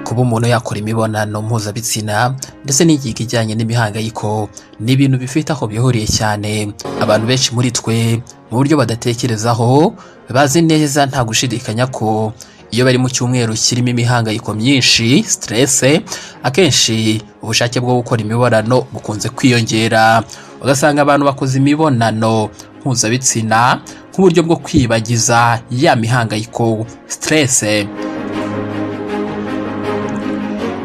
kuba umuntu yakora imibonano mpuzabitsina ndetse n'ingingo ijyanye n'imihangayiko ni ibintu bifite aho bihuriye cyane. Abantu benshi muri twe mu buryo badatekerezaho bazi neza nta gushidikanya ko iyo bari mu cyumweru kirimo imihangayiko myinshi stress, akenshi ubushake bwo gukora imibonano bukunze kwiyongera. Ugasanga abantu bakoze imibonano mpuzabitsina nk'uburyo bwo kwibagiza ya mihangayiko stress.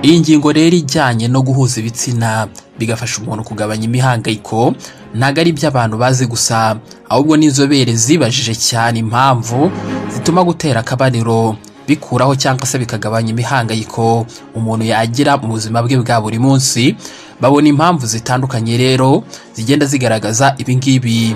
Iyi ngingo rero ijyanye no guhuza ibitsina bigafasha umuntu kugabanya imihangayiko ntago ari iby'abantu bazi gusa, ahubwo n'inzobere zibajije cyane impamvu zituma gutera akabariro bikuraho cyangwa se bikagabanya imihangayiko umuntu yagira mu buzima bwe bwa buri munsi. Babona impamvu zitandukanye rero zigenda zigaragaza ibingibi.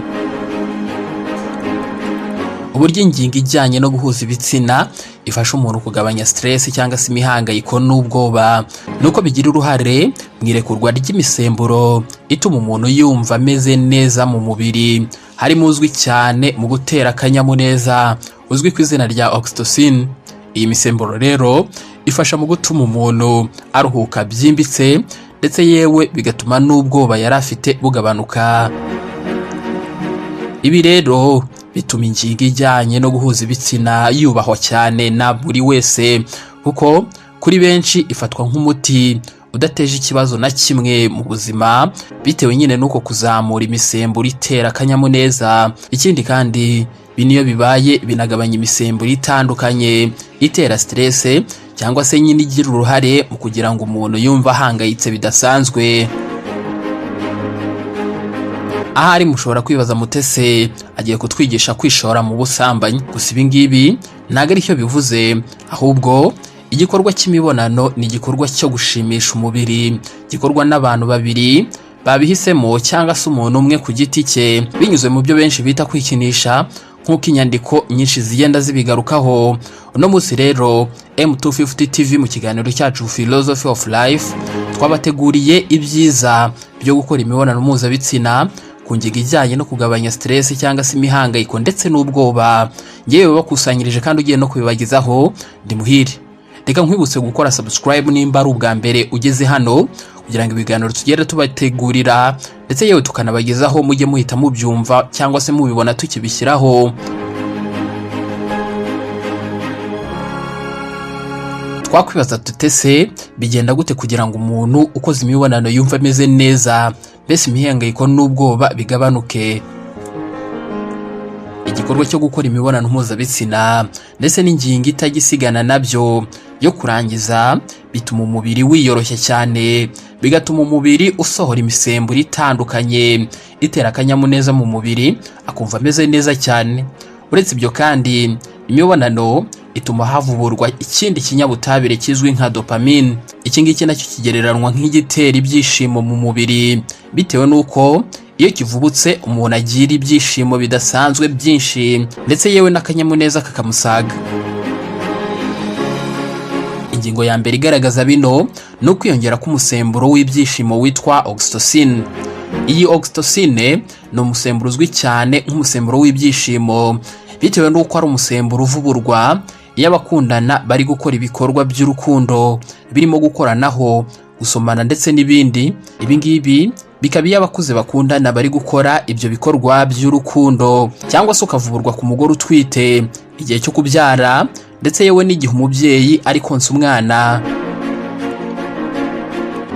Uburyo ingingo ijyanye no guhuza ibitsina ifasha umuntu kugabanya stress cyangwa se imihangayiko n'ubwoba nuko bigira uruhare mu irekurwa ry'imisemburo ituma umuntu yumva ameze neza mu mubiri, harimo uzwi cyane mu gutera akanyamuneza uzwi ku izina rya oxytocin. Iyi misemburo rero ifasha mu gutuma umuntu aruhuka byimbitse ndetse yewe bigatuma n'ubwoba yari afite bugabanuka. Ibi rero bituma ingingo ijyanye no guhuza ibitsina yubahwa cyane na buri wese, kuko kuri benshi ifatwa nk'umuti udateje ikibazo na kimwe mu buzima bitewe nyine nuko kuzamura imisemburo itera akanyamuneza. Ikindi kandi biniyo bibaye binagabanya imisemburo itandukanye itera stress cyangwa se nyine igira uruhare mu kugira ngo umuntu yumva ahangayitse bidasanzwe. Ahari mushobora kwibaza mutese agiye kutwigisha kwishora mu busambanyi. Gusa ibi ngibi ntago ari cyo bivuze, ahubwo igikorwa cy'imibonano ni igikorwa cyo gushimisha umubiri, gikorwa n'abantu babiri babihisemo cyangwa se umuntu umwe ku giti cye binyuze mu byo benshi bita kwikinisha, nk'uko inyandiko nyinshi zigenda zibigarukaho. Uno munsi rero M250 TV mu kiganiro cyacu Philosophy of Life twabateguriye ibyiza byo gukora imibonano mpuzabitsina ku ngingo ijyanye no kugabanya stress cyangwa se imihangayiko ndetse n'ubwoba. Ngewe bakusanyirije kandi ugiye no kubibagezaho ndi Muhire. Reka nkwibutse gukora subscribe nimba ari ubwa mbere ugeze hano, kugira ngo ibiganiro tugenda tubategurira ndetse yewe tukanabagezaho mujye muhita mubyumva cyangwa se mubibona tukibishyiraho. Twakwibaza tutese bigenda gute kugira ngo umuntu ukoze imibonano yumva ameze neza, mbese imihangayiko n'ubwoba bigabanuke. Igikorwa cyo gukora imibonano mpuzabitsina ndetse n'ingingo itagisigana nabyo yo kurangiza bituma umubiri wiyoroshya cyane, bigatuma umubiri usohora imisemburo itandukanye itera akanyamuneza mu mubiri akumva ameze neza cyane. Uretse ibyo kandi imibonano ituma havuburwa ikindi kinyabutabire kizwi nka dopamine. Iki ngiki nacyo kigereranwa nk'igitera ibyishimo mu mubiri bitewe nuko iyo kivubutse umuntu agira ibyishimo bidasanzwe byinshi ndetse yewe n'akanyamuneza kakamusaga. Ingingo ya mbere igaragaza bino no kwiyongera k'umusemburo w'ibyishimo witwa oxytocin. Iyi oxytocin ni umusemburo uzwi cyane nk'umusemburo w'ibyishimo bitewe nuko ari umusemburo uvuburwa iyo abakundana bari gukora ibikorwa by'urukundo birimo gukoranaho, gusomana ndetse n'ibindi. Ibi ngibi bikaba iyo abakuze bakundana bari gukora ibyo bikorwa by'urukundo, cyangwa se ukavuburwa ku mugore utwite igihe cyo kubyara ndetse yewe n'igihe umubyeyi ari konsa umwana.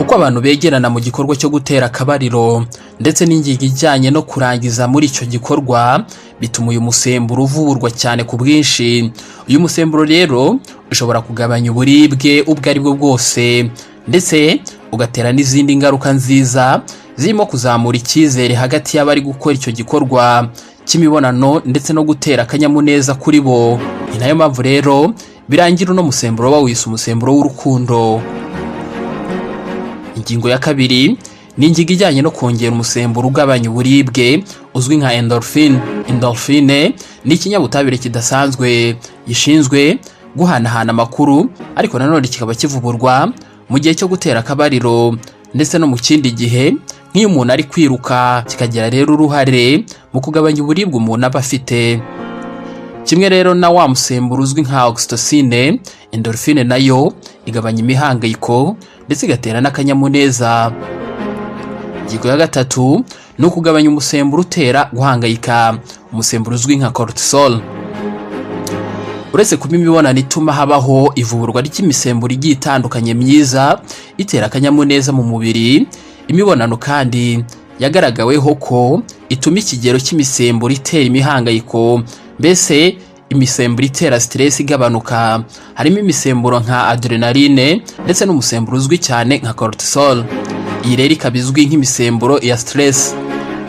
Uko abantu begerana mu gikorwa cyo gutera akabariro ndetse n'ingingo ijyanye no kurangiza muri icyo gikorwa bituma uyu musemburo uvuburwa cyane ku bwinshi. Uyu musemburo rero ushobora kugabanya uburibwe ubwo ari bwo bwose ndetse ugatera n'izindi ngaruka nziza zirimo kuzamura icyizere hagati y'abari gukora icyo gikorwa cy'imibonano ndetse no gutera akanyamuneza kuri bo. Ni nayo mpamvu rero birangira uno musemburo bawise umusemburo w'urukundo. Ingingo ya kabiri ni ingingo ijyanye no kongera umusemburo ugabanya uburibwe uzwi nka endorphine. Endorphine ni ikinyabutabire kidasanzwe gishinzwe guhanahana amakuru, ariko nanone kikaba kivuburwa mu gihe cyo gutera akabariro ndetse no mu kindi gihe nk'iyo umuntu ari kwiruka, kikagira rero uruhare mu kugabanya uburibwe umuntu aba afite. Kimwe rero na wa musemburo uzwi nka oxytocin, endorphine nayo igabanya imihangayiko ndetse igatera n'akanyamuneza. Ingingo ya gatatu ni ukugabanya umusemburo utera guhangayika, umusemburo uzwi nka cortisol. Uretse kuba imibonano ituma habaho ivurwa ry'imisemburo igiye itandukanye myiza itera akanyamuneza mu mubiri, imibonano kandi yagaragaweho ko ituma ikigero cy'imisemburo itera imihangayiko, mbese imisemburo itera stress igabanuka. Harimo imisemburo nka adrenaline ndetse n'umusemburo uzwi cyane nka cortisol. Iyi rero ikaba izwi nk'imisemburo ya stress.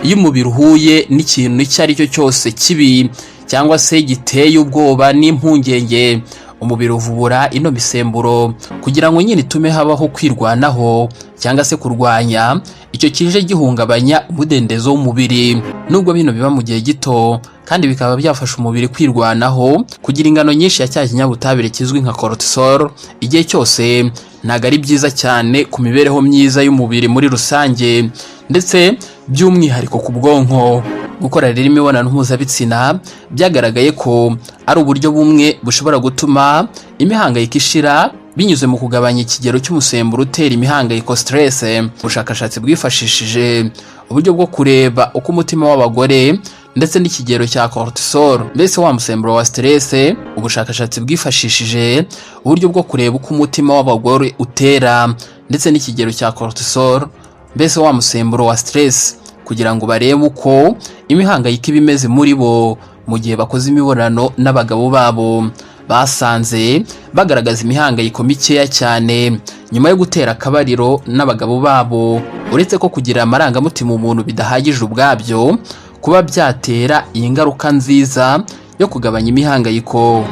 Iyo umubiri uhuye n'ikintu icyo ari cyo cyose kibi cyangwa se giteye ubwoba n'impungenge, umubiri uvubura ino misemburo kugira ngo nyine itume habaho kwirwanaho cyangwa se kurwanya icyo kije gihungabanya umudendezo w'umubiri. Nubwo bino biba mu gihe gito kandi bikaba byafasha umubiri kwirwanaho, kugira ingano nyinshi ya cya kinyabutabire kizwi nka cortisol igihe cyose ntago ari byiza cyane ku mibereho myiza y'umubiri muri rusange, ndetse by'umwihariko ku bwonko. Gukora rero imibonano mpuzabitsina byagaragaye ko ari uburyo bumwe bushobora gutuma imihangayiko ishira binyuze mu kugabanya ikigero cy'umusemburo utera imihangayiko stress. Ubushakashatsi bwifashishije uburyo bwo kureba uko umutima w'abagore ndetse n'ikigero cya cortisol, mbese wa musemburo wa stress. Ubushakashatsi bwifashishije uburyo bwo kureba uko umutima w'abagore utera ndetse n'ikigero cya cortisol, mbese wa musemburo wa stress, kugira ngo barebe uko imihangayiko iba imeze muri bo mu gihe bakoze imibonano n'abagabo babo. Basanze bagaragaza imihangayiko mikeya cyane nyuma yo gutera akabariro n'abagabo babo. Uretse ko kugira amarangamutima umuntu bidahagije ubwabyo, kuba byatera iyi ngaruka nziza yo kugabanya imihangayiko.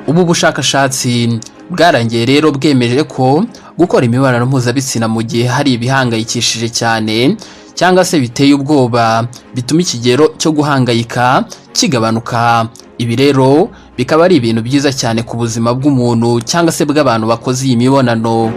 Ubu bushakashatsi bwarangiye rero bwemeje ko gukora imibonano mpuzabitsina mu gihe hari ibihangayikishije cyane cyangwa se biteye ubwoba bituma ikigero cyo guhangayika kigabanuka. Ibi rero bikaba ari ibintu byiza cyane ku buzima bw'umuntu cyangwa se bw'abantu bakoze iyi mibonano.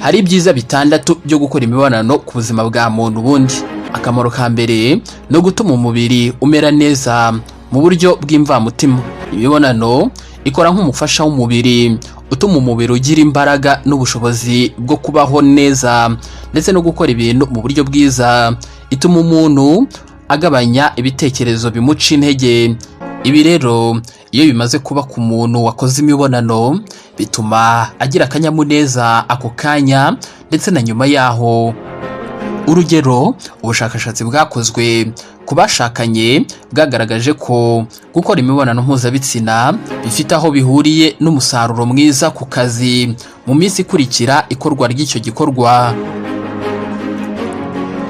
Hari ibyiza bitandatu byo gukora imibonano ku buzima bwa muntu. Ubundi akamaro ka mbere no gutuma umubiri umera neza mu buryo bw'imvamutima. Imibonano ikora nk'umufasha w'umubiri, utuma umubiri ugira imbaraga n'ubushobozi bwo kubaho neza ndetse no gukora ibintu mu buryo bwiza. Ituma umuntu agabanya ibitekerezo bimuca intege. Ibi rero iyo bimaze kuba ku muntu wakoze imibonano, bituma agira akanyamuneza ako kanya ndetse na nyuma yaho. Urugero, ubushakashatsi bwakozwe ku bashakanye bwagaragaje ko gukora imibonano mpuzabitsina bifite aho bihuriye n'umusaruro mwiza ku kazi mu minsi ikurikira ikorwa ry'icyo gikorwa.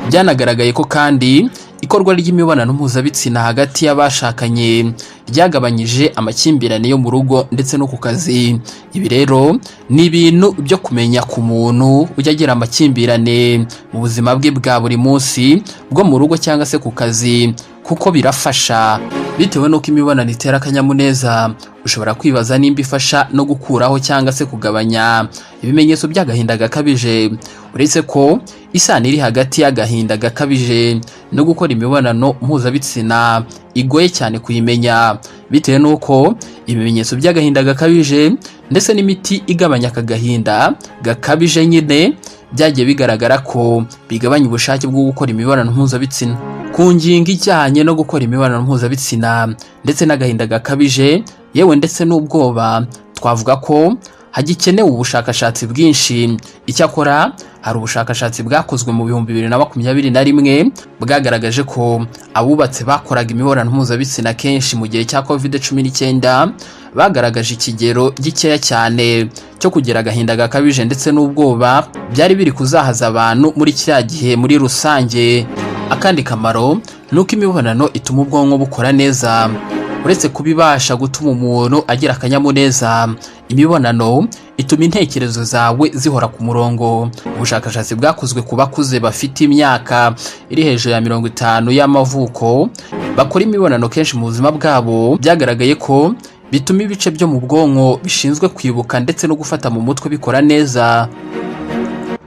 Byanagaragaye ko kandi ikorwa ry'imibonano mpuzabitsina hagati y'abashakanye ryagabanyije amakimbirane yo mu rugo ndetse no ku kazi. Ibi rero ni ibintu byo kumenya ku muntu ujya agira amakimbirane mu buzima bwe bwa buri munsi bwo mu rugo cyangwa se ku kazi, kuko birafasha. Bitewe n'uko imibonano itera akanyamuneza, ushobora kwibaza nimba ifasha no gukuraho cyangwa se kugabanya ibimenyetso by'agahinda gakabije. Uretse ko isano iri hagati y'agahinda gakabije no gukora imibonano mpuzabitsina igoye cyane kuyimenya, bitewe n'uko ibimenyetso by'agahinda gakabije ndetse n'imiti igabanya aka gahinda gakabije nyine byagiye bigaragara ko bigabanya ubushake bwo gukora imibonano mpuzabitsina. Ku ngingo ijyanye no gukora imibonano mpuzabitsina ndetse n'agahinda gakabije yewe ndetse n'ubwoba, twavuga ko hagikenewe ubushakashatsi bwinshi. Icyakora hari ubushakashatsi bwakozwe mu 2021 bwagaragaje ko abubatse bakoraga imibonano mpuzabitsina kenshi mu gihe cya COVID-19 bagaragaje ikigero gikeya cyane cyo kugira agahinda gakabije ndetse n'ubwoba byari biri kuzahaza abantu muri kiriya gihe muri rusange. Akandi kamaro nuko imibonano ituma ubwonko bukora neza. Uretse kubibasha gutuma umuntu agira akanyamuneza, imibonano ituma intekerezo zawe zihora ku murongo. Ubushakashatsi bwakozwe ku bakuze bafite imyaka iri hejuru ya 50 y'amavuko bakora imibonano kenshi mu buzima bwabo, byagaragaye ko bituma ibice byo mu bwonko bishinzwe kwibuka ndetse no gufata mu mutwe bikora neza.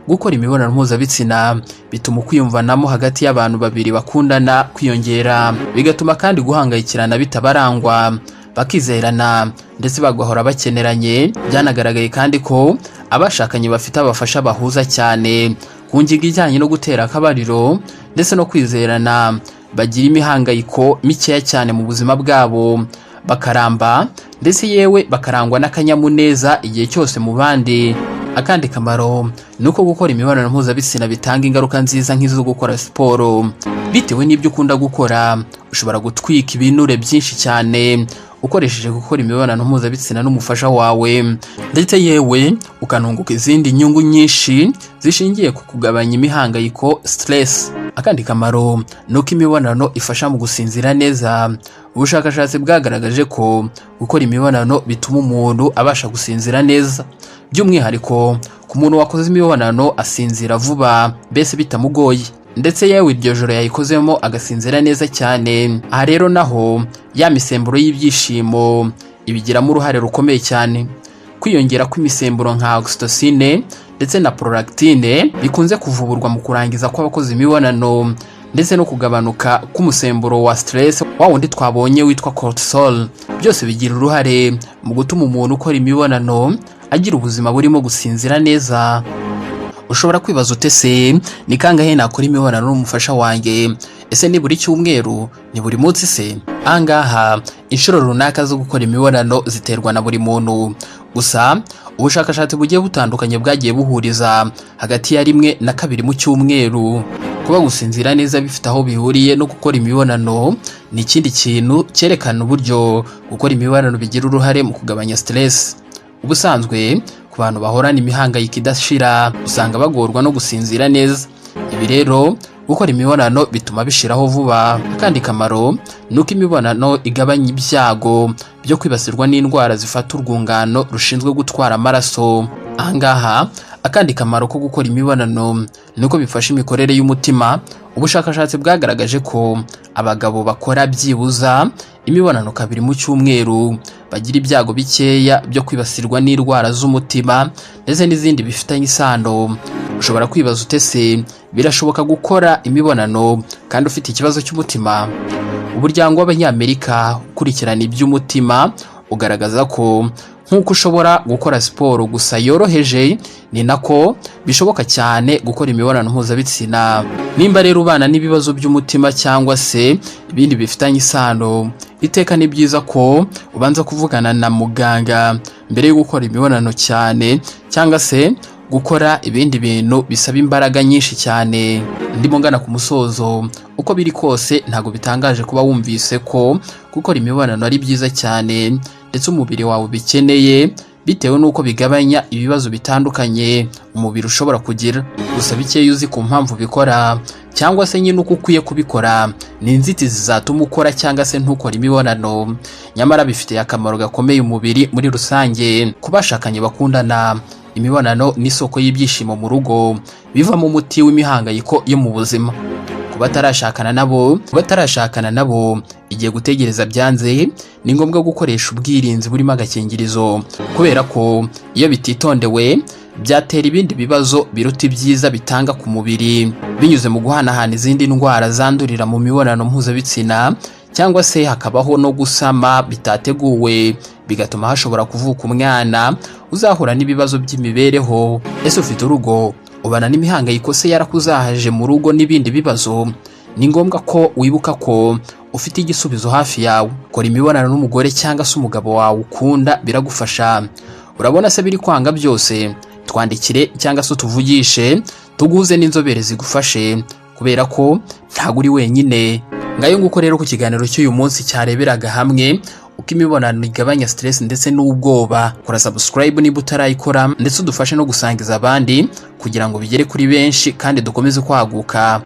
Gukora imibonano mpuzabitsina bituma kwiyumvanamo hagati y'abantu babiri bakundana kwiyongera, bigatuma kandi guhangayikirana bitabarangwa. bakizerana ndetse bagahora bakeneranye. Byanagaragaye kandi ko abashakanye bafite abafasha bahuza cyane ku ngingo ijyanye no gutera akabariro ndetse no kwizerana, bagira imihangayiko mikeya cyane mu buzima bwabo, bakaramba ndetse yewe bakarangwa n'akanyamuneza igihe cyose mu bandi. Akandi kamaro nuko gukora imibonano mpuzabitsina bitanga ingaruka nziza nk'izo gukora siporo. Bitewe n'ibyo ukunda gukora, ushobora gutwika ibinure byinshi cyane ukoresheje gukora imibonano mpuzabitsina n'umufasha wawe, ndetse yewe ukanunguka izindi nyungu nyinshi zishingiye ku kugabanya imihangayiko, stress. Akandi kamaro nuko imibonano ifasha mu gusinzira neza. Ubushakashatsi bwagaragaje ko gukora imibonano bituma umuntu abasha gusinzira neza, by'umwihariko ku muntu wakoze imibonano asinzira vuba, mbese bitamugoye, ndetse yewe iryo joro yayikozemo agasinzira neza cyane. Aha rero naho ya misemburo y'ibyishimo ibigiramo uruhare rukomeye cyane. Kwiyongera kw'imisemburo nka oxytocin ndetse na prolactine bikunze kuvuburwa mu kurangiza kw'abakoze imibonano, ndetse no kugabanuka k'umusemburo wa stress wa wundi twabonye witwa cortisol, byose bigira uruhare mu gutuma umuntu ukora imibonano agira ubuzima burimo gusinzira neza. Ushobora kwibaza utese ni kangahe nakora imibonano n'umufasha wanjye? Ese ni buri cyumweru? Ni buri munsi se? Angaha inshuro runaka zo gukora imibonano ziterwa na buri muntu. Gusa ubushakashatsi bugiye butandukanye bwagiye buhuriza hagati ya 1 na 2 mu cyumweru. Kuba gusinzira neza bifite aho bihuriye no gukora imibonano ni ikindi kintu cyerekana uburyo gukora imibonano bigira uruhare mu kugabanya stress. Ubusanzwe ku bantu bahorana imihangayiko idashira usanga bagorwa no gusinzira neza. Ibi rero gukora imibonano bituma bishiraho vuba. Kandi kamaro nuko imibonano igabanya ibyago byo kwibasirwa n'indwara zifata urwungano rushinzwe gutwara amaraso. Ahangaha akandi kamaro ko gukora imibonano nuko bifasha imikorere y'umutima. Ubushakashatsi bwagaragaje ko abagabo bakora byibuza imibonano 2 mu cyumweru bagira ibyago bikeya byo kwibasirwa n'indwara z'umutima ndetse n'izindi bifitanye isano. Ushobora kwibaza utese birashoboka gukora imibonano kandi ufite ikibazo cy'umutima? Umuryango w'Abanyamerika ukurikirana iby'umutima ugaragaza ko nk'uko ushobora gukora siporo gusa yoroheje, ni nako bishoboka cyane gukora imibonano mpuzabitsina. Nimba rero ubana n'ibibazo by'umutima cyangwa se ibindi bifitanye isano, iteka ni byiza ko ubanza kuvugana na muganga mbere yo gukora imibonano cyane, cyangwa se gukora ibindi bintu bisaba imbaraga nyinshi cyane. Ndimo ngana ku musozo. Uko biri kose ntago bitangaje kuba wumvise ko gukora imibonano ari byiza cyane ndetse umubiri wawe bikeneye, bitewe nuko bigabanya ibibazo bitandukanye umubiri ushobora kugira. Gusa bikeye uzi ku mpamvu bikora cyangwa se nyine uko ukwiye kubikora, ni inzitizi zatuma ukora cyangwa se ntukora imibonano. Nyamara bifitiye akamaro gakomeye umubiri muri rusange. Kubashakanye bakundana, imibonano ni isoko y'ibyishimo mu rugo, bivamo umuti w'imihangayiko yo mu buzima. Kubatarashakana nabo igiye gutegereza byanze, ni ngombwa gukoresha ubwirinzi burimo agakingirizo, kubera ko iyo bititondewe byatera ibindi bibazo biruta ibyiza bitanga ku mubiri, binyuze mu guhanahana izindi ndwara zandurira mu mibonano mpuzabitsina, cyangwa se hakabaho no gusama bitateguwe, bigatuma hashobora kuvuka umwana uzahura n'ibibazo by'imibereho. Ese ufite urugo, ubana n'imihangayiko se yarakuzahaje mu rugo n'ibindi bibazo? Ni ngombwa ko wibuka ko ufite igisubizo hafi yawe. Kora imibonano n'umugore cyangwa se umugabo wawe ukunda, biragufasha. Urabona se biri kwanga byose, twandikire cyangwa se tuvugishe, tuguze n'inzobere zigufashe, kubera ko ntago uri wenyine. Ngayo nguko rero ku kiganiro cy'uyu munsi cyareberaga hamwe uko imibonano igabanya stress ndetse n'ubwoba. Kora subscribe niba utarayikora, ndetse udufashe no gusangiza abandi kugira ngo bigere kuri benshi kandi dukomeze kwaguka.